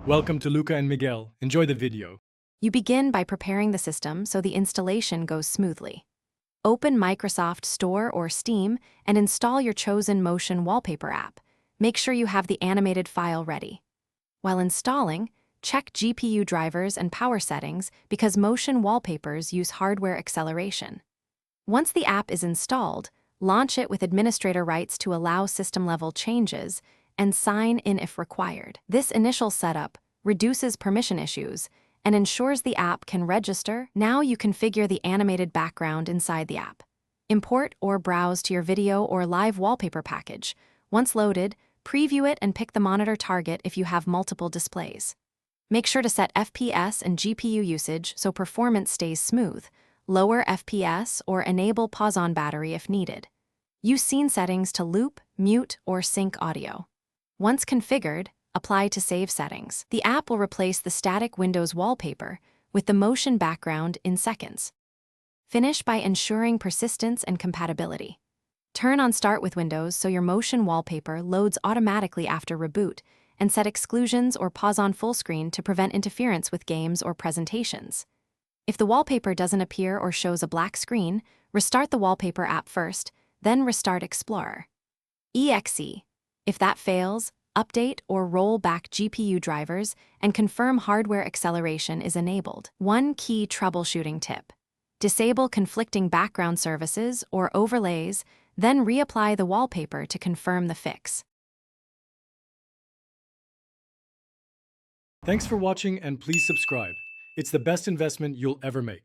Welcome to Luca and Miguel. Enjoy the video. You begin by preparing the system so the installation goes smoothly. Open Microsoft Store or Steam and install your chosen Motion Wallpaper app. Make sure you have the animated file ready. While installing, check GPU drivers and power settings because Motion Wallpapers use hardware acceleration. Once the app is installed, launch it with administrator rights to allow system-level changes and sign in if required. This initial setup reduces permission issues and ensures the app can register. Now you configure the animated background inside the app. Import or browse to your video or live wallpaper package. Once loaded, preview it and pick the monitor target if you have multiple displays. Make sure to set FPS and GPU usage so performance stays smooth. Lower FPS or enable pause on battery if needed. Use scene settings to loop, mute, or sync audio. Once configured, apply to save settings. The app will replace the static Windows wallpaper with the motion background in seconds. Finish by ensuring persistence and compatibility. Turn on Start with Windows so your motion wallpaper loads automatically after reboot, and set exclusions or pause on full screen to prevent interference with games or presentations. If the wallpaper doesn't appear or shows a black screen, restart the Wallpaper app first, then restart Explorer. EXE. If that fails, update or roll back GPU drivers and confirm hardware acceleration is enabled. One key troubleshooting tip: disable conflicting background services or overlays, then reapply the wallpaper to confirm the fix. Thanks for watching and please subscribe. It's the best investment you'll ever make.